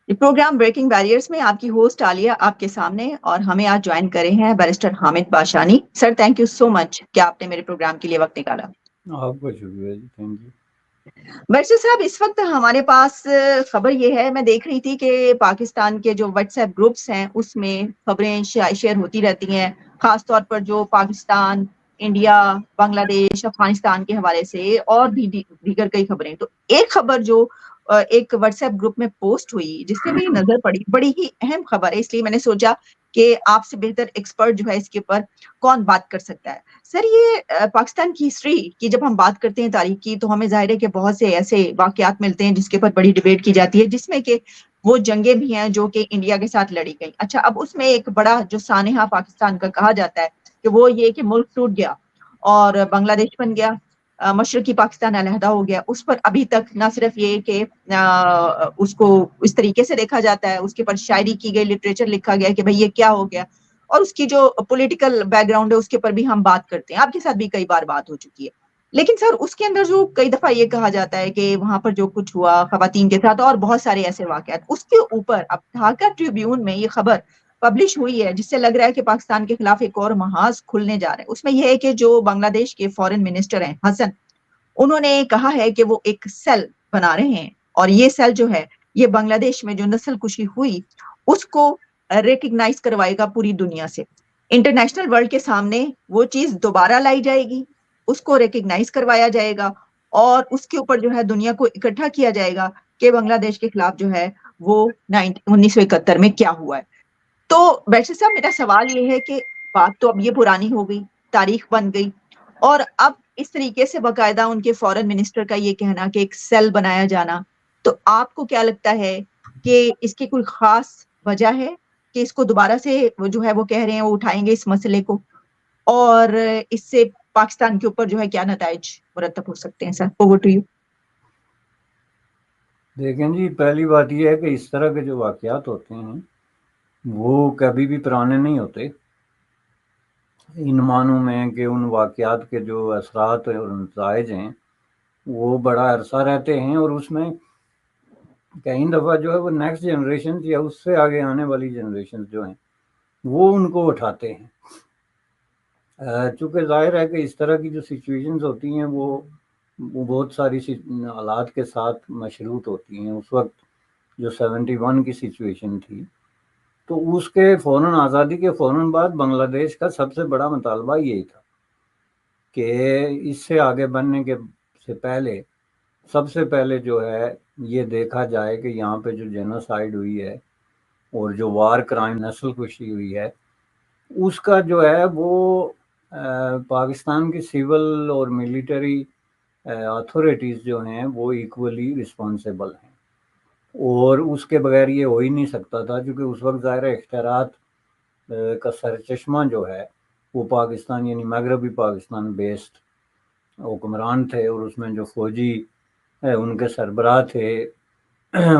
یہ programme breaking barriers میں آپ کی ہوسٹ عالیہ آپ کے سامنے، اور ہمیں آج جوائن کرے ہیں barrister Hamid Bashani sir. Thank you so much کہ آپ نے میرے پروگرام کے لیے وقت نکالا. آپ کا شکریہ جی، تھینک یو. بیرسٹر صاحب، اس وقت ہمارے پاس خبر یہ ہے، میں دیکھ رہی تھی کہ پاکستان کے جو واٹس ایپ گروپس ہیں اس میں خبریں شیئر ہوتی رہتی ہیں، خاص طور پر جو پاکستان، انڈیا، بنگلہ دیش، افغانستان کے حوالے سے، اور بھی دیگر کئی خبریں. تو ایک خبر جو ایک واٹس ایپ گروپ میں پوسٹ ہوئی جس پہ میری نظر پڑی، بڑی ہی اہم خبر ہے، اس لیے میں نے سوچا کہ آپ سے بہتر ایکسپرٹ جو ہے اس کے اوپر کون بات کر سکتا ہے. سر، یہ پاکستان کی ہسٹری کی جب ہم بات کرتے ہیں تاریخ کی، تو ہمیں ظاہر ہے کہ بہت سے ایسے واقعات ملتے ہیں جس کے اوپر بڑی ڈیبیٹ کی جاتی ہے، جس میں کہ وہ جنگیں بھی ہیں جو کہ انڈیا کے ساتھ لڑی گئی. اچھا، اب اس میں ایک بڑا جو سانحہ پاکستان کا کہا جاتا ہے کہ وہ یہ کہ ملک ٹوٹ گیا اور بنگلہ دیش بن گیا، مشرقی پاکستان علیحدہ ہو گیا. اس پر ابھی تک نہ صرف یہ کہ اس کو اس طریقے سے دیکھا جاتا ہے، اس کے اوپر شاعری کی گئی، لٹریچر لکھا گیا کہ بھئی یہ کیا ہو گیا، اور اس کی جو پولیٹیکل بیک گراؤنڈ ہے اس کے اوپر بھی ہم بات کرتے ہیں. آپ کے ساتھ بھی کئی بار بات ہو چکی ہے. لیکن سر، اس کے اندر جو کئی دفعہ یہ کہا جاتا ہے کہ وہاں پر جو کچھ ہوا خواتین کے ساتھ اور بہت سارے ایسے واقعات، اس کے اوپر اب ڈھاکہ ٹریبیون میں یہ خبر پبلش ہوئی ہے جس سے لگ رہا ہے کہ پاکستان کے خلاف ایک اور محاذ کھلنے جا رہا ہے. اس میں یہ ہے کہ جو بنگلہ دیش کے فورن منسٹر ہیں حسن، انہوں نے کہا ہے کہ وہ ایک سیل بنا رہے ہیں، اور یہ سیل جو ہے یہ بنگلہ دیش میں جو نسل کشی ہوئی اس کو ریکگنائز کروائے گا پوری دنیا سے. انٹرنیشنل ورلڈ کے سامنے وہ چیز دوبارہ لائی جائے گی، اس کو ریکگنائز کروایا جائے گا، اور اس کے اوپر جو ہے دنیا کو اکٹھا کیا جائے گا کہ بنگلہ دیش کے خلاف جو ہے وہ 1971 میں کیا ہوا ہے. تو بیشر صاحب، میرا سوال یہ ہے کہ بات تو اب یہ پرانی ہو گئی، تاریخ بن گئی، اور اب اس طریقے سے باقاعدہ ان کے فورن منسٹر کا یہ کہنا کہ ایک سیل بنایا جانا، تو آپ کو کیا لگتا ہے کہ اس کی کوئی خاص وجہ ہے کہ اس کو دوبارہ سے وہ جو ہے وہ کہہ رہے ہیں وہ اٹھائیں گے اس مسئلے کو، اور اس سے پاکستان کے اوپر جو ہے کیا نتائج مرتب ہو سکتے ہیں؟ سر، اوور ٹو یو. دیکھیں جی، پہلی بات یہ ہے کہ اس طرح کے جو واقعات ہوتے ہیں وہ کبھی بھی پرانے نہیں ہوتے. ان معنوں میں کہ ان واقعات کے جو اثرات اور نتائج ہیں وہ بڑا عرصہ رہتے ہیں، اور اس میں کئی دفعہ جو ہے وہ نیکسٹ جنریشن یا اس سے آگے آنے والی جنریشن جو ہیں وہ ان کو اٹھاتے ہیں. چونکہ ظاہر ہے کہ اس طرح کی جو سچویشنز ہوتی ہیں وہ بہت ساری حالات کے ساتھ مشروط ہوتی ہیں. اس وقت جو 71 کی سچویشن تھی، تو اس کے فوراً آزادی کے فوراً بعد بنگلہ دیش کا سب سے بڑا مطالبہ یہی تھا کہ اس سے آگے بڑھنے کے سے پہلے سب سے پہلے جو ہے یہ دیکھا جائے کہ یہاں پہ جو جینوسائیڈ ہوئی ہے اور جو وار کرائم، نسل کشی ہوئی ہے، اس کا جو ہے وہ پاکستان کی سول اور ملٹری اتھارٹیز جو ہیں وہ ایکولی رسپانسیبل ہیں، اور اس کے بغیر یہ ہو ہی نہیں سکتا تھا، کیونکہ اس وقت ظاہر اختیارات کا سر چشمہ جو ہے وہ پاکستان یعنی مغربی پاکستان بیسڈ حکمران تھے، اور اس میں جو فوجی ان کے سربراہ تھے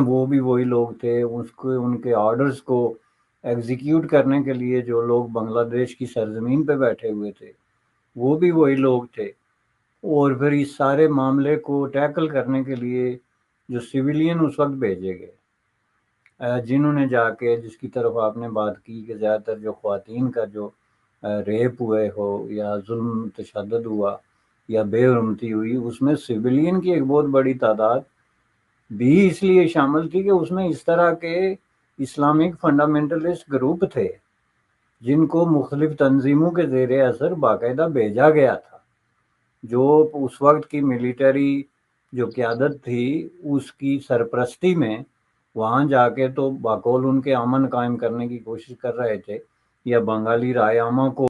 وہ بھی وہی لوگ تھے. ان کے آرڈرز کو ایگزیکیوٹ کرنے کے لیے جو لوگ بنگلہ دیش کی سرزمین پہ بیٹھے ہوئے تھے وہ بھی وہی لوگ تھے. اور پھر اس سارے معاملے کو ٹیکل کرنے کے لیے جو سویلین اس وقت بھیجے گئے، جنہوں نے جا کے، جس کی طرف آپ نے بات کی کہ زیادہ تر جو خواتین کا جو ریپ ہوئے ہو یا ظلم تشدد ہوا یا بے حرمتی ہوئی، اس میں سویلین کی ایک بہت بڑی تعداد بھی اس لیے شامل تھی کہ اس میں اس طرح کے اسلامک فنڈامنٹلسٹ گروپ تھے جن کو مختلف تنظیموں کے زیر اثر باقاعدہ بھیجا گیا تھا. جو اس وقت کی ملٹری جو قیادت تھی اس کی سرپرستی میں وہاں جا کے تو باقول ان کے امن قائم کرنے کی کوشش کر رہے تھے، یا بنگالی رائے عامہ کو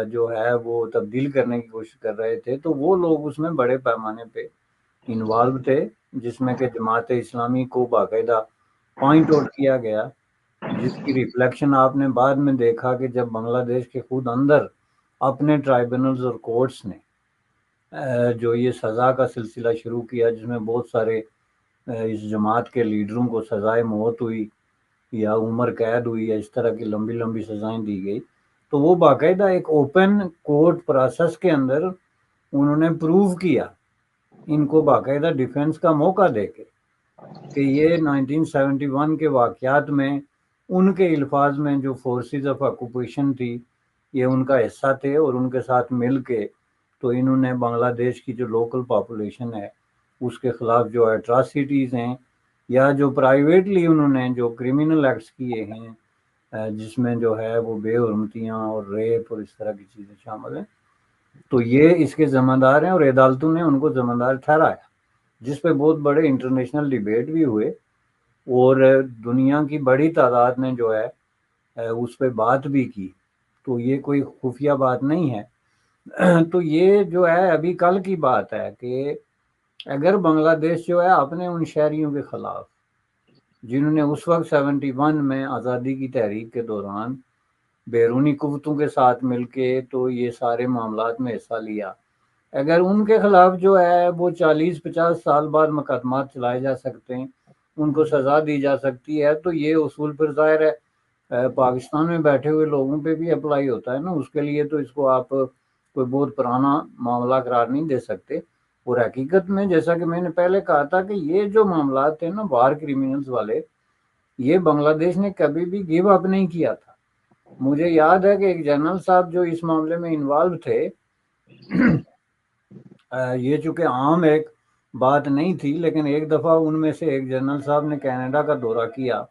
جو ہے وہ تبدیل کرنے کی کوشش کر رہے تھے. تو وہ لوگ اس میں بڑے پیمانے پہ انوالو تھے، جس میں کہ جماعت اسلامی کو باقاعدہ پوائنٹ آؤٹ کیا گیا، جس کی ریفلیکشن آپ نے بعد میں دیکھا کہ جب بنگلہ دیش کے خود اندر اپنے ٹرائبونلز اور کورٹس نے جو یہ سزا کا سلسلہ شروع کیا، جس میں بہت سارے اس جماعت کے لیڈروں کو سزائے موت ہوئی یا عمر قید ہوئی یا اس طرح کی لمبی لمبی سزائیں دی گئی، تو وہ باقاعدہ ایک اوپن کورٹ پروسیس کے اندر انہوں نے پروو کیا ان کو باقاعدہ ڈیفنس کا موقع دے کے کہ یہ 1971 کے واقعات میں ان کے الفاظ میں جو فورسز آف آکوپیشن تھی یہ ان کا حصہ تھے، اور ان کے ساتھ مل کے تو انہوں نے بنگلہ دیش کی جو لوکل پاپولیشن ہے اس کے خلاف جو ایٹراسٹیز ہیں یا جو پرائیویٹلی انہوں نے جو کرمنل ایکٹس کیے ہیں جس میں جو ہے وہ بے حرمتیاں اور ریپ اور اس طرح کی چیزیں شامل ہیں، تو یہ اس کے ذمہ دار ہیں، اور عدالتوں نے ان کو ذمہ دار ٹھہرایا، جس پہ بہت بڑے انٹرنیشنل ڈیبیٹ بھی ہوئے، اور دنیا کی بڑی تعداد نے جو ہے اس پہ بات بھی کی، تو یہ کوئی خفیہ بات نہیں ہے۔ تو یہ جو ہے ابھی کل کی بات ہے کہ اگر بنگلہ دیش جو ہے اپنے ان شہریوں کے خلاف جنہوں نے اس وقت 71 میں آزادی کی تحریک کے دوران بیرونی قوتوں کے ساتھ مل کے تو یہ سارے معاملات میں حصہ لیا، اگر ان کے خلاف جو ہے وہ 40-50 سال بعد مقدمات چلائے جا سکتے ہیں، ان کو سزا دی جا سکتی ہے، تو یہ اصول پر ظاہر ہے پاکستان میں بیٹھے ہوئے لوگوں پہ بھی اپلائی ہوتا ہے نا، اس کے لیے تو اس کو آپ کوئی بہت پرانا معاملہ قرار نہیں دے سکتے۔ اور حقیقت میں جیسا کہ میں نے پہلے کہا تھا کہ یہ جو معاملات تھے نا وار کرمنلز والے، یہ بنگلہ دیش نے کبھی بھی گیو اپ نہیں کیا تھا۔ مجھے یاد ہے کہ ایک جنرل صاحب جو اس معاملے میں انوالو تھے، یہ چونکہ عام ایک بات نہیں تھی، لیکن ایک دفعہ ان میں سے ایک جنرل صاحب نے کینیڈا کا دورہ کیا،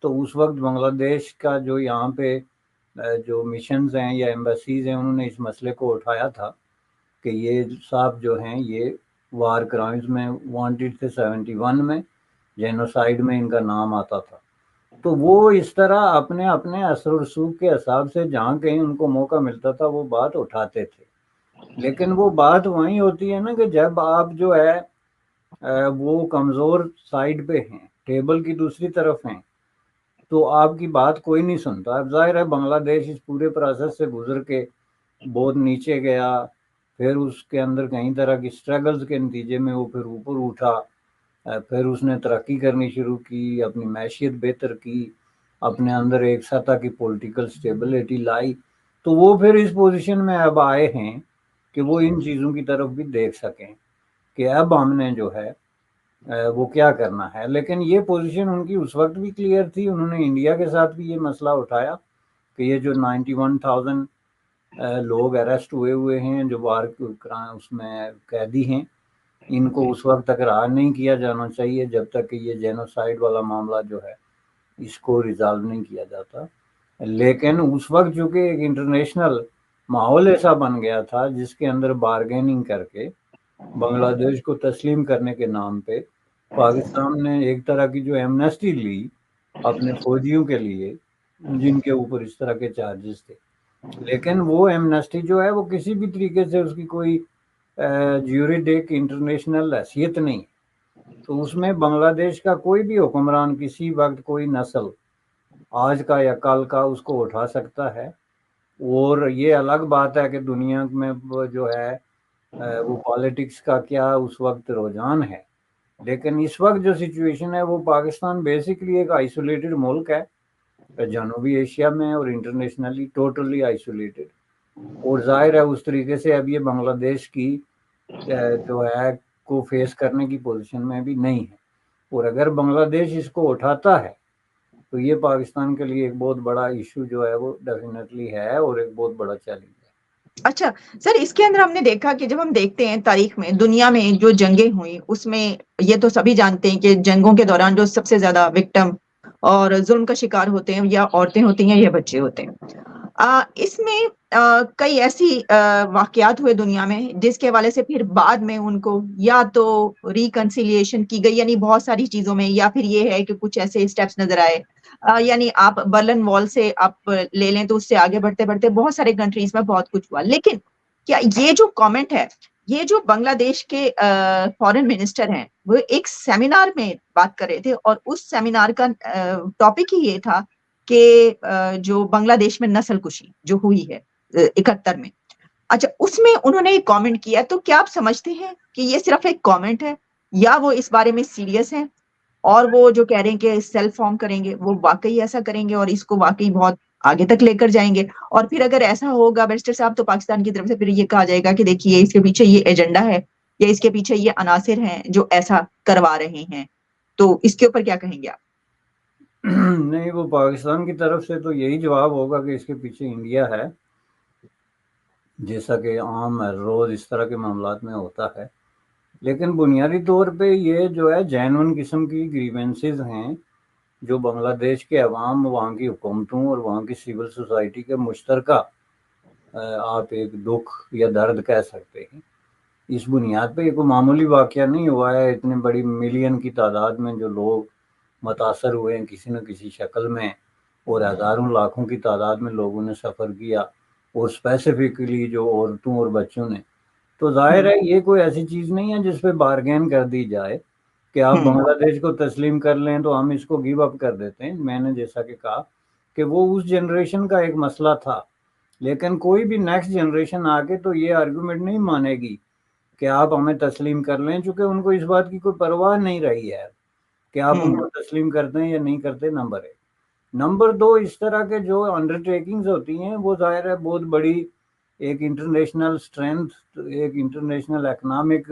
تو اس وقت بنگلہ دیش کا جو یہاں پہ جو مشنز ہیں یا ایمبیسیز ہیں انہوں نے اس مسئلے کو اٹھایا تھا کہ یہ صاحب جو ہیں یہ وار کرائمز میں وانٹڈ تھے، 71 میں جینوسائیڈ میں ان کا نام آتا تھا، تو وہ اس طرح اپنے اپنے اثر و رسوخ کے حساب سے جہاں کہیں ان کو موقع ملتا تھا وہ بات اٹھاتے تھے۔ لیکن وہ بات وہیں ہوتی ہے نا کہ جب آپ جو ہے وہ کمزور سائڈ پہ ہیں، ٹیبل کی دوسری طرف ہیں، تو آپ کی بات کوئی نہیں سنتا۔ اب ظاہر ہے بنگلہ دیش اس پورے پروسیس سے گزر کے بہت نیچے گیا، پھر اس کے اندر کئی طرح کی سٹرگلز کے نتیجے میں وہ پھر اوپر اٹھا، پھر اس نے ترقی کرنی شروع کی، اپنی معیشت بہتر کی، اپنے اندر ایک سطح کی پولیٹیکل سٹیبلٹی لائی، تو وہ پھر اس پوزیشن میں اب آئے ہیں کہ وہ ان چیزوں کی طرف بھی دیکھ سکیں کہ اب ہم نے جو ہے وہ کیا کرنا ہے۔ لیکن یہ پوزیشن ان کی اس وقت بھی کلیئر تھی، انہوں نے انڈیا کے ساتھ بھی یہ مسئلہ اٹھایا کہ یہ جو 91,000 لوگ اریسٹ ہوئے ہیں جو وار اس میں قیدی ہیں، ان کو اس وقت تک رہا نہیں کیا جانا چاہیے جب تک کہ یہ جینوسائیڈ والا معاملہ جو ہے اس کو ریزالو نہیں کیا جاتا۔ لیکن اس وقت چونکہ ایک انٹرنیشنل ماحول ایسا بن گیا تھا جس کے اندر بارگیننگ کر کے بنگلہ دیش کو تسلیم کرنے کے نام پہ پاکستان نے ایک طرح کی جو ایمنیسٹی لی اپنے فوجیوں کے لیے جن کے اوپر اس طرح کے چارجز تھے، لیکن وہ ایمنیسٹی جو ہے وہ کسی بھی طریقے سے اس کی کوئی جیوریڈک انٹرنیشنل حیثیت نہیں، تو اس میں بنگلہ دیش کا کوئی بھی حکمران کسی وقت کوئی نسل آج کا یا کل کا اس کو اٹھا سکتا ہے۔ اور یہ الگ بات ہے کہ دنیا میں جو ہے وہ پالیٹکس کا کیا اس وقت رجحان ہے، لیکن اس وقت جو سچویشن ہے وہ پاکستان بیسکلی ایک آئسولیٹڈ ملک ہے جنوبی ایشیا میں، اور انٹرنیشنلی ٹوٹلی آئسولیٹڈ، اور ظاہر ہے اس طریقے سے اب یہ بنگلہ دیش کی جو ہے کو فیس کرنے کی پوزیشن میں بھی نہیں ہے، اور اگر بنگلہ دیش اس کو اٹھاتا ہے تو یہ پاکستان کے لیے ایک بہت بڑا ایشو جو ہے وہ ڈیفینیٹلی ہے اور ایک بہت بڑا چیلنج ہے۔ اچھا سر، اس کے اندر ہم نے دیکھا کہ جب ہم دیکھتے ہیں تاریخ میں دنیا میں جو جنگیں ہوئی اس میں یہ تو سبھی جانتے ہیں کہ جنگوں کے دوران جو سب سے زیادہ وکٹم اور ظلم کا شکار ہوتے ہیں یا عورتیں ہوتی ہیں یا بچے ہوتے ہیں۔ اس میں کئی ایسی واقعات ہوئے دنیا میں جس کے حوالے سے پھر بعد میں ان کو یا تو ریکنسیلیشن کی گئی، یعنی بہت ساری چیزوں میں، یا پھر یہ ہے کہ کچھ ایسے اسٹیپس نظر آئے، یعنی آپ برلن وال سے آپ لے لیں تو اس سے آگے بڑھتے بڑھتے بہت سارے کنٹریز میں بہت کچھ ہوا۔ لیکن کیا یہ جو کامنٹ ہے، یہ جو بنگلہ دیش کے فارن منسٹر ہیں وہ ایک سیمینار میں بات کر رہے تھے، اور اس سیمینار کا ٹاپک ہی یہ تھا کہ جو بنگلہ دیش میں نسل کشی جو ہوئی ہے 71 میں، اچھا اس میں انہوں نے ایک کامنٹ کیا، تو کیا آپ سمجھتے ہیں کہ یہ صرف ایک کامنٹ ہے یا وہ اس بارے میں سیریس ہیں، اور وہ جو کہہ رہے ہیں کہ سیلف فارم کریں گے وہ واقعی ایسا کریں گے اور اس کو واقعی بہت آگے تک لے کر جائیں گے؟ اور پھر اگر ایسا ہوگا بیرسٹر صاحب تو پاکستان کی طرف سے پھر یہ کہا جائے گا کہ دیکھیے اس کے پیچھے یہ ایجنڈا ہے یا اس کے پیچھے یہ عناصر ہیں جو ایسا کروا رہے ہیں، تو اس کے اوپر کیا کہیں گے آپ؟ نہیں، وہ پاکستان کی طرف سے تو یہی جواب ہوگا کہ اس کے پیچھے انڈیا ہے، جیسا کہ عام روز اس طرح کے معاملات میں ہوتا ہے. لیکن بنیادی طور پہ یہ جو ہے جینون قسم کی گریونسز ہیں جو بنگلہ دیش کے عوام، وہاں کی حکومتوں اور وہاں کی سول سوسائٹی کے مشترکہ آپ ایک دکھ یا درد کہہ سکتے ہیں. اس بنیاد پہ یہ کوئی معمولی واقعہ نہیں ہوا ہے. اتنے بڑی ملین کی تعداد میں جو لوگ متاثر ہوئے ہیں کسی نہ کسی شکل میں، اور ہزاروں لاکھوں کی تعداد میں لوگوں نے سفر کیا، اور اسپیسیفکلی جو عورتوں اور بچوں نے. تو ظاہر ہے یہ کوئی ایسی چیز نہیں ہے جس پہ بارگین کر دی جائے کہ آپ بنگلہ دیش کو تسلیم کر لیں تو ہم اس کو گیو اپ کر دیتے ہیں. میں نے جیسا کہ کہا کہ وہ اس جنریشن کا ایک مسئلہ تھا، لیکن کوئی بھی نیکسٹ جنریشن آ کے تو یہ آرگومنٹ نہیں مانے گی کہ آپ ہمیں تسلیم کر لیں، چونکہ ان کو اس بات کی کوئی پرواہ نہیں رہی ہے کہ آپ ان کو تسلیم کرتے ہیں یا نہیں کرتے. نمبر ایک. نمبر دو، اس طرح کے جو انڈر ٹیکنگز ہوتی ہیں وہ ظاہر ہے بہت بڑی ایک انٹرنیشنل اسٹرینتھ، ایک انٹرنیشنل اکنامک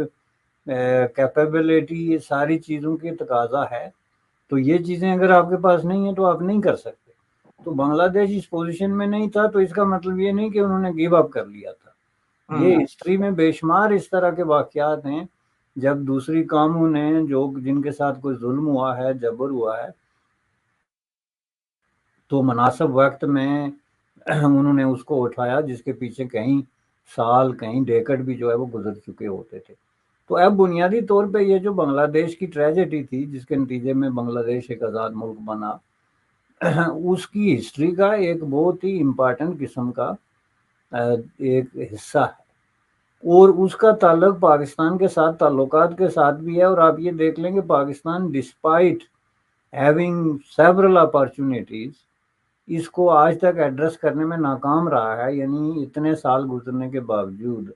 کیپیبلٹی، یہ ساری چیزوں کی تقاضا ہے. تو یہ چیزیں اگر آپ کے پاس نہیں ہیں تو آپ نہیں کر سکتے. تو بنگلہ دیش اس پوزیشن میں نہیں تھا تو اس کا مطلب یہ نہیں کہ انہوں نے گیو اپ کر لیا تھا. یہ ہسٹری میں بے شمار اس طرح کے واقعات ہیں جب دوسری قوموں نے جن کے ساتھ کوئی ظلم ہوا ہے، جبر ہوا ہے، تو مناسب وقت میں انہوں نے اس کو اٹھایا، جس کے پیچھے کہیں سال، کہیں ڈیکڈ بھی جو ہے وہ گزر چکے ہوتے تھے. تو اب بنیادی طور پہ یہ جو بنگلہ دیش کی ٹریجڈی تھی جس کے نتیجے میں بنگلہ دیش ایک آزاد ملک بنا، اس کی ہسٹری کا ایک بہت ہی امپارٹنٹ قسم کا ایک حصہ ہے، اور اس کا تعلق پاکستان کے ساتھ تعلقات کے ساتھ بھی ہے. اور آپ یہ دیکھ لیں کہ Pakistan despite having several opportunities اس کو آج تک ایڈریس کرنے میں ناکام رہا ہے. یعنی اتنے سال گزرنے کے باوجود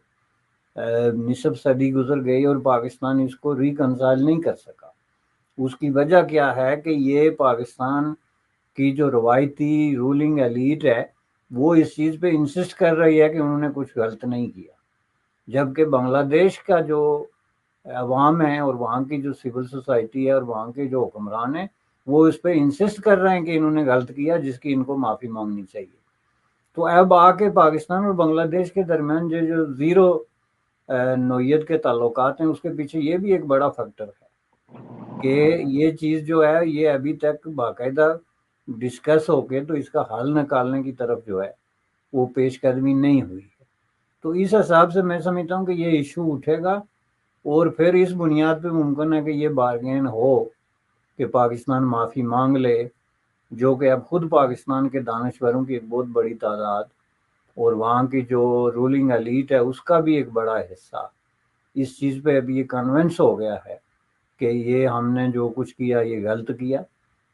نصف صدی گزر گئی اور پاکستان اس کو ریکنسائل نہیں کر سکا. اس کی وجہ کیا ہے کہ یہ پاکستان کی جو روایتی رولنگ ایلیٹ ہے وہ اس چیز پہ انسسٹ کر رہی ہے کہ انہوں نے کچھ غلط نہیں کیا، جبکہ بنگلہ دیش کا جو عوام ہے اور وہاں کی جو سول سوسائٹی ہے اور وہاں کے جو حکمران ہیں وہ اس پہ انسسٹ کر رہے ہیں کہ انہوں نے غلط کیا، جس کی ان کو معافی مانگنی چاہیے. تو اب آ کے پاکستان اور بنگلہ دیش کے درمیان جو زیرو نوعیت کے تعلقات ہیں اس کے پیچھے یہ بھی ایک بڑا فیکٹر ہے کہ یہ چیز جو ہے یہ ابھی تک باقاعدہ ڈسکس ہو کے تو اس کا حل نکالنے کی طرف جو ہے وہ پیش قدمی نہیں ہوئی ہے. تو اس حساب سے میں سمجھتا ہوں کہ یہ ایشو اٹھے گا، اور پھر اس بنیاد پہ ممکن ہے کہ یہ بارگین ہو کہ پاکستان معافی مانگ لے، جو کہ اب خود پاکستان کے دانشوروں کی ایک بہت بڑی تعداد اور وہاں کی جو رولنگ ایلیٹ ہے اس کا بھی ایک بڑا حصہ اس چیز پہ ابھی یہ کنونس ہو گیا ہے کہ یہ ہم نے جو کچھ کیا یہ غلط کیا.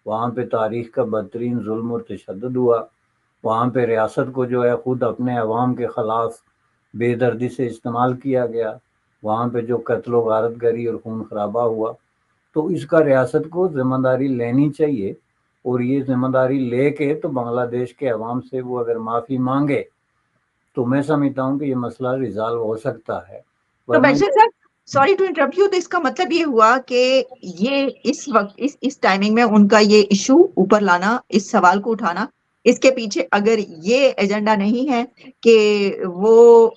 وہاں پہ تاریخ کا بدترین ظلم اور تشدد ہوا، وہاں پہ ریاست کو جو ہے خود اپنے عوام کے خلاف بے دردی سے استعمال کیا گیا، وہاں پہ جو قتل و غارت گری اور خون خرابہ ہوا. تو اس کا ریاست کو ذمہ داری لینی چاہیے، اور یہ ذمہ داری لے کے تو بنگلہ دیش کے عوام سے وہ اگر معافی مانگے تو میں سمجھتا ہوں کہ یہ مسئلہ ریزالو ہو سکتا ہے. تو ورنہ بشیر صاحب، سوری ٹو انٹرپٹ یو، تو اس کا مطلب یہ ہوا کہ یہ اس وقت اس ٹائمنگ میں ان کا یہ ایشو اوپر لانا، اس سوال کو اٹھانا، اس کے پیچھے اگر یہ ایجنڈا نہیں ہے کہ وہ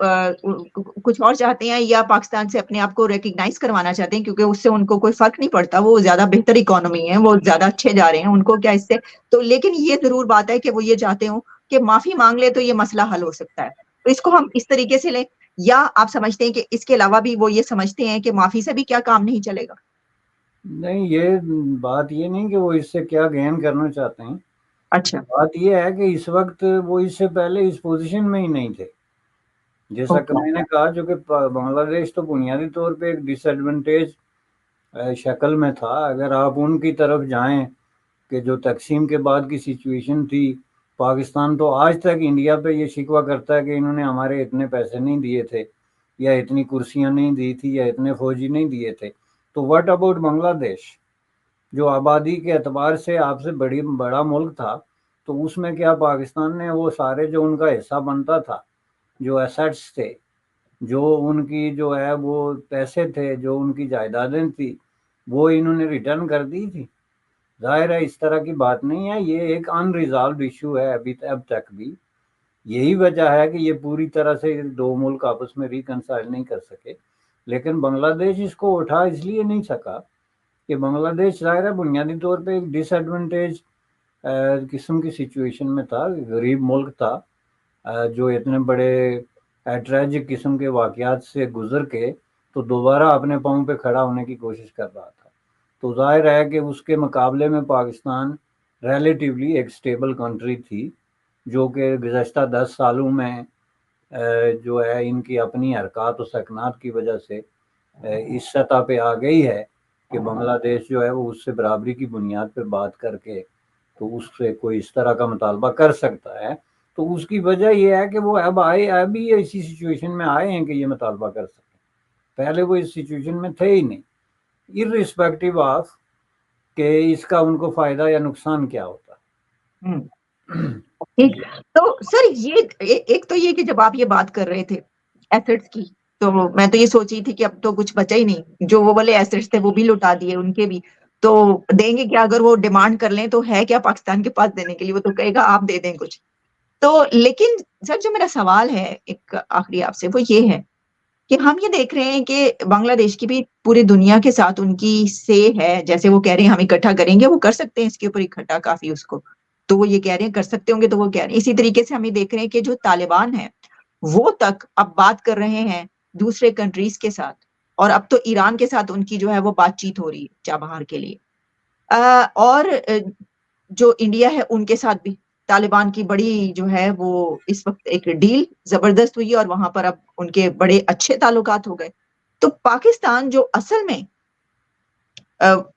کچھ اور چاہتے ہیں یا پاکستان سے اپنے آپ کو ریکگنائز کروانا چاہتے ہیں، کیونکہ اس سے ان کو کوئی فرق نہیں پڑتا، وہ زیادہ بہتر اکانومی ہے، وہ زیادہ اچھے جا رہے ہیں، ان کو کیا اس سے. تو لیکن یہ ضرور بات ہے کہ وہ یہ چاہتے ہوں کہ معافی مانگ لے تو یہ مسئلہ حل ہو سکتا ہے. تو اس کو ہم اس طریقے سے لیں، یا آپ سمجھتے ہیں کہ اس کے علاوہ بھی وہ یہ سمجھتے ہیں کہ معافی سے بھی کیا کام نہیں چلے گا؟ نہیں، یہ بات یہ نہیں کہ وہ اس سے کیا گین کرنا چاہتے ہیں. اچھا، بات یہ ہے کہ اس وقت وہ اس سے پہلے اس پوزیشن میں ہی نہیں تھے. جیسا کہ میں نے کہا، جو کہ بنگلہ دیش تو بنیادی طور پہ ایک ڈس ایڈوانٹیج شکل میں تھا. اگر آپ ان کی طرف جائیں کہ جو تقسیم کے بعد کی سچویشن تھی، پاکستان تو آج تک انڈیا پہ یہ شکوہ کرتا ہے کہ انہوں نے ہمارے اتنے پیسے نہیں دیے تھے، یا اتنی کرسیاں نہیں دی تھی، یا اتنے فوجی نہیں دیے تھے. تو واٹ اباؤٹ بنگلہ دیش، جو آبادی کے اعتبار سے آپ سے بڑا ملک تھا؟ تو اس میں کیا پاکستان نے وہ سارے جو ان کا حصہ بنتا تھا، جو ایسٹس تھے، جو ان کی جو ہے وہ پیسے تھے، جو ان کی جائیدادیں تھی، وہ انہوں نے ریٹرن کر دی تھی. ظاہر ہے اس طرح کی بات نہیں ہے, یہ ایک ان ریزالوڈ ایشو ہے اب تک بھی. یہی وجہ ہے کہ یہ پوری طرح سے دو ملک آپس میں ریکنسائل نہیں کر سکے. لیکن بنگلہ دیش اس کو اٹھا اس لیے نہیں سکا کہ بنگلہ دیش ظاہر ہے بنیادی طور پہ ایک ڈس ایڈوانٹیج قسم کی سچویشن میں تھا, غریب ملک تھا جو اتنے بڑے ٹریجک قسم کے واقعات سے گزر کے تو دوبارہ اپنے پاؤں پہ کھڑا ہونے کی کوشش کر رہا تھا. تو ظاہر ہے کہ اس کے مقابلے میں پاکستان ریلیٹیولی ایک سٹیبل کنٹری تھی جو کہ گزشتہ 10 سالوں میں جو ہے ان کی اپنی حرکات و سکنات کی وجہ سے اس سطح پہ آ گئی ہے کہ بنگلہ دیش جو ہے وہ اس سے برابری کی بنیاد پہ بات کر کے تو اس سے کوئی اس طرح کا مطالبہ کر سکتا ہے. تو اس کی وجہ یہ ہے کہ وہ ابھی ایسی سچویشن میں آئے ہیں کہ یہ مطالبہ کر سکیں. پہلے وہ اس سچویشن میں تھے ہی نہیں, irrespective آف کہ اس کا ان کو فائدہ یا نقصان کیا ہوتا. ٹھیک. تو سر یہ ایک تو یہ کہ جب آپ یہ بات کر رہے تھے ایسٹس کی, تو میں تو یہ سوچ رہی تھی کہ اب تو کچھ بچا ہی نہیں, جو وہ والے ایسٹس تھے وہ بھی لوٹا دیے, ان کے بھی تو دیں گے کیا؟ اگر وہ ڈیمانڈ کر لیں تو ہے کیا پاکستان کے پاس دینے کے لیے؟ وہ تو کہے گا آپ دے دیں کچھ. تو لیکن سر جو میرا سوال ہے ایک آخری آپ سے, وہ یہ ہے کہ ہم یہ دیکھ رہے ہیں کہ بنگلہ دیش کی بھی پوری دنیا کے ساتھ ان کی سے ہے, جیسے وہ کہہ رہے ہیں ہم اکٹھا کریں گے, وہ کر سکتے ہیں اس کے اوپر اکٹھا کافی اس کو, تو وہ یہ کہہ رہے ہیں کر سکتے ہوں گے, تو وہ کہہ رہے ہیں. اسی طریقے سے ہم یہ دیکھ رہے ہیں کہ جو طالبان ہیں وہ تک اب بات کر رہے ہیں دوسرے کنٹریز کے ساتھ, اور اب تو ایران کے ساتھ ان کی جو ہے وہ بات چیت ہو رہی ہے چابہار کے لیے, اور جو انڈیا ہے ان کے ساتھ بھی طالبان کی بڑی جو ہے وہ اس وقت ایک ڈیل زبردست ہوئی, اور وہاں پر اب ان کے بڑے اچھے تعلقات ہو گئے. تو پاکستان جو اصل میں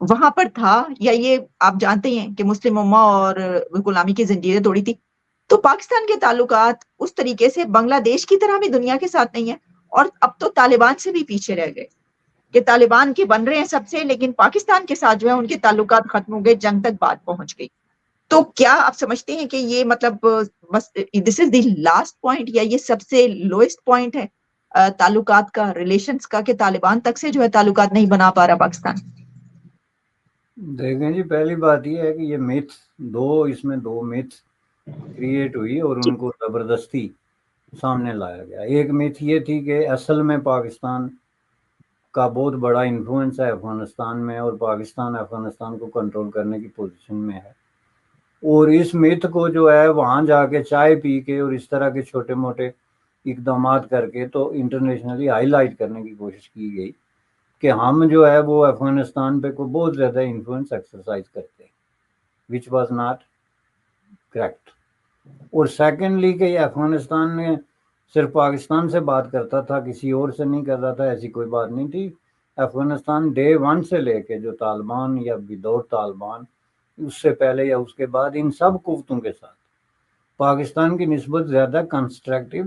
وہاں پر تھا, یا یہ آپ جانتے ہیں کہ مسلم امہ اور غلامی کی زنجیریں توڑی تھی, تو پاکستان کے تعلقات اس طریقے سے بنگلہ دیش کی طرح بھی دنیا کے ساتھ نہیں ہے, اور اب تو طالبان سے بھی پیچھے رہ گئے کہ طالبان کے بن رہے ہیں سب سے, لیکن پاکستان کے ساتھ جو ہے ان کے تعلقات ختم ہو گئے, جنگ تک بات پہنچ گئی. تو کیا آپ سمجھتے ہیں کہ یہ مطلب بس دس از دی لاسٹ پوائنٹ, یا یہ سب سے لوئسٹ پوائنٹ ہے تعلقات کا, ریلیشنز کا, کہ طالبان تک سے جو ہے تعلقات نہیں بنا پا رہا پاکستان؟ دیکھیں جی, پہلی بات یہ ہے کہ یہ اس میں دو میتھ کریٹ ہوئی اور ان کو زبردستی سامنے لایا گیا. ایک میتھ یہ تھی کہ اصل میں پاکستان کا بہت بڑا انفلوئنس ہے افغانستان میں, اور پاکستان افغانستان کو کنٹرول کرنے کی پوزیشن میں ہے, اور اس میتھ کو جو ہے وہاں جا کے چائے پی کے اور اس طرح کے چھوٹے موٹے اقدامات کر کے تو انٹرنیشنلی ہائی لائٹ کرنے کی کوشش کی گئی کہ ہم جو ہے وہ افغانستان پہ کو بہت زیادہ انفلوئنس ایکسرسائز کرتے ہیں, وچ واز ناٹ کریکٹ. اور سیکنڈلی کہ یہ افغانستان میں صرف پاکستان سے بات کرتا تھا, کسی اور سے نہیں کر رہا تھا, ایسی کوئی بات نہیں تھی. افغانستان ڈے ون سے لے کے جو طالبان یا وداؤٹ طالبان, اس سے پہلے یا اس کے بعد, ان سب قوتوں کے ساتھ پاکستان کی نسبت زیادہ کنسٹرکٹیو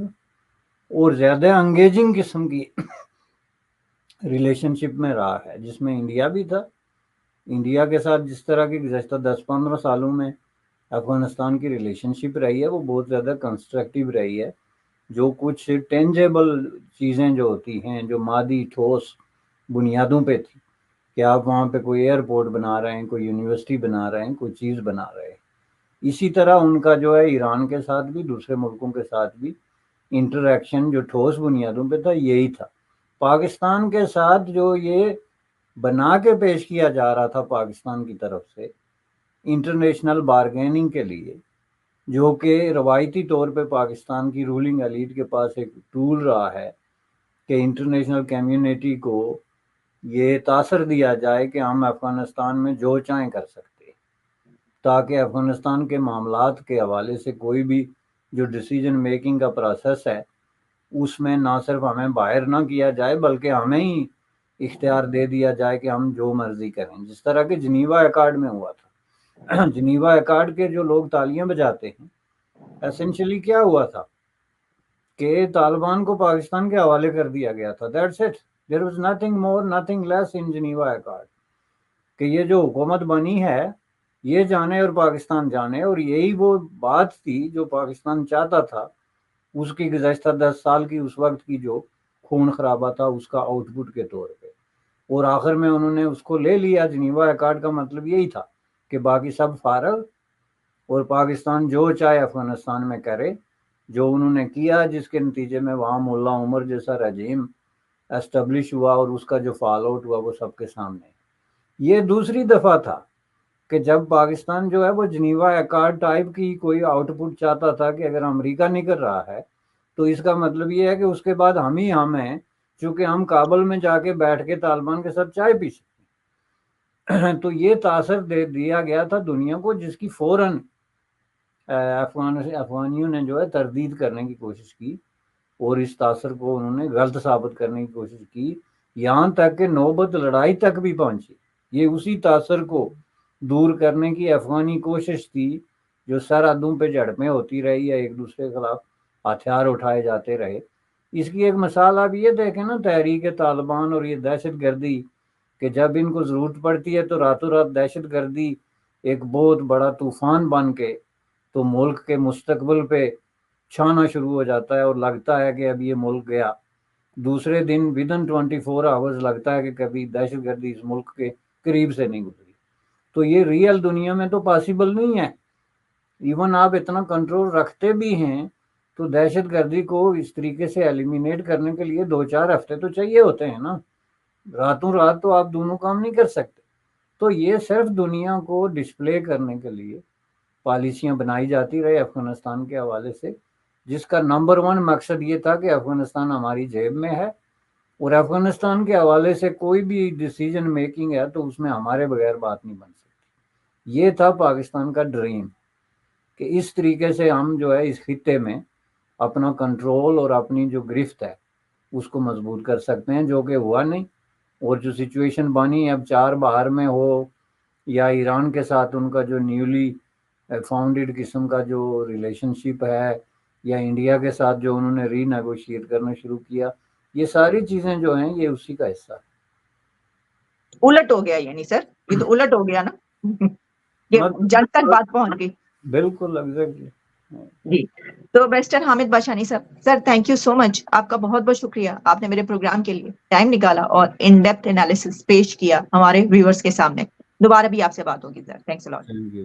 اور زیادہ انگیجنگ قسم کی ریلیشن شپ میں رہا ہے, جس میں انڈیا بھی تھا. انڈیا کے ساتھ جس طرح کی گزشتہ 10-15 سالوں میں افغانستان کی ریلیشن شپ رہی ہے وہ بہت زیادہ کنسٹرکٹیو رہی ہے. جو کچھ ٹینجیبل چیزیں جو ہوتی ہیں, جو مادی ٹھوس بنیادوں پہ تھی, کہ آپ وہاں پہ کوئی ایئرپورٹ بنا رہے ہیں, کوئی یونیورسٹی بنا رہے ہیں, کوئی چیز بنا رہے ہیں, اسی طرح ان کا جو ہے ایران کے ساتھ بھی, دوسرے ملکوں کے ساتھ بھی انٹریکشن جو ٹھوس بنیادوں پہ تھا یہی تھا. پاکستان کے ساتھ جو یہ بنا کے پیش کیا جا رہا تھا پاکستان کی طرف سے انٹرنیشنل بارگیننگ کے لیے, جو کہ روایتی طور پہ پاکستان کی رولنگ ایلیٹ کے پاس ایک ٹول رہا ہے کہ انٹرنیشنل کمیونٹی کو یہ تاثر دیا جائے کہ ہم افغانستان میں جو چاہیں کر سکتے ہیں, تاکہ افغانستان کے معاملات کے حوالے سے کوئی بھی جو ڈیسیجن میکنگ کا پروسیس ہے اس میں نہ صرف ہمیں باہر نہ کیا جائے بلکہ ہمیں ہی اختیار دے دیا جائے کہ ہم جو مرضی کریں, جس طرح کہ جنیوا ایکارڈ میں ہوا تھا. جنیوا ایکارڈ کے جو لوگ تالیاں بجاتے ہیں, ایسنشلی کیا ہوا تھا کہ طالبان کو پاکستان کے حوالے کر دیا گیا تھا. That's it, there was nothing more nothing less in Geneva accord, کہ یہ جو حکومت بنی ہے یہ جانے اور پاکستان جانے, اور یہی وہ بات تھی جو پاکستان چاہتا تھا. اس کی گزشتہ 10 سال کی اس وقت کی جو خون خرابہ تھا اس کا آؤٹ پٹ کے طور پہ, اور آخر میں انہوں نے اس کو لے لیا. جنیوا ایکارڈ کا مطلب یہی تھا کہ باقی سب فارغ اور پاکستان جو چاہے افغانستان میں کرے. جو انہوں نے کیا جس کے نتیجے میں وہاں مولا عمر جیسا رجیم اسٹیبلش ہوا اور اس کا جو فال آؤٹ ہوا وہ سب کے سامنے. یہ دوسری دفعہ تھا کہ جب پاکستان جو ہے وہ جنیوا ایکارڈ ٹائپ کی کوئی آؤٹ پٹ چاہتا تھا کہ اگر امریکہ نہیں کر رہا ہے تو اس کا مطلب یہ ہے کہ اس کے بعد ہم ہیں چونکہ ہم کابل میں جا کے بیٹھ کے طالبان کے ساتھ چائے پی سکتے. تو یہ تاثر دے دیا گیا تھا دنیا کو, جس کی فوراً افغانیوں نے جو ہے تردید کرنے کی کوشش کی اور اس تاثر کو انہوں نے غلط ثابت کرنے کی کوشش کی, یہاں تک کہ نوبت لڑائی تک بھی پہنچی. یہ اسی تاثر کو دور کرنے کی افغانی کوشش تھی جو سرحدوں پہ جھڑپیں ہوتی رہی یا ایک دوسرے کے خلاف ہتھیار اٹھائے جاتے رہے. اس کی ایک مثال آپ یہ دیکھیں نا, تحریک طالبان اور یہ دہشت گردی, کہ جب ان کو ضرورت پڑتی ہے تو راتوں رات دہشت گردی ایک بہت بڑا طوفان بن کے تو ملک کے مستقبل پہ چھانا شروع ہو جاتا ہے اور لگتا ہے کہ اب یہ ملک گیا. دوسرے دن ودن 24 آورز لگتا ہے کہ کبھی دہشت گردی اس ملک کے قریب سے نہیں گزری. تو یہ ریئل دنیا میں تو پاسبل نہیں ہے. ایون آپ اتنا کنٹرول رکھتے بھی ہیں تو دہشت گردی کو اس طریقے سے ایلیمینیٹ کرنے کے لیے 2-4 ہفتے تو چاہیے ہوتے ہیں نا. راتوں رات تو آپ دونوں کام نہیں کر سکتے. تو یہ صرف دنیا کو ڈسپلے کرنے کے لیے پالیسیاں بنائی جاتی رہے افغانستان کے حوالے سے, جس کا نمبر 1 مقصد یہ تھا کہ افغانستان ہماری جیب میں ہے اور افغانستان کے حوالے سے کوئی بھی ڈیسیجن میکنگ ہے تو اس میں ہمارے بغیر بات نہیں بن سکتی. یہ تھا پاکستان کا ڈریم کہ اس طریقے سے ہم جو ہے اس خطے میں اپنا کنٹرول اور اپنی جو گرفت ہے اس کو مضبوط کر سکتے ہیں, جو کہ ہوا نہیں. اور جو سچویشن بنی اب 4 بہار میں ہو یا ایران کے ساتھ ان کا جو نیولی فاؤنڈیڈ قسم کا جو ریلیشن شپ ہے یا انڈیا کے ساتھ جو انہوں نے ری نیگوشیٹ کرنا شروع کیا, یہ ساری چیزیں جو ہیں یہ اسی کا حصہ ہے. الٹ ہو گیا یعنی سر, یہ تو الٹ ہو گیا نا, یہ جنگ تک بات پہنچ گئی. بالکل ایگزیکٹلی. جی تو مسٹر حامد باشانی صاحب, سر تھینک یو سو مچ, آپ کا بہت بہت شکریہ, آپ نے میرے پروگرام کے لیے ٹائم نکالا اور ان ڈیپتھ انالیسس پیش کیا ہمارے ویورز کے سامنے. دوبارہ بھی آپ سے بات ہوگی sir. Thanks a lot. Thank you.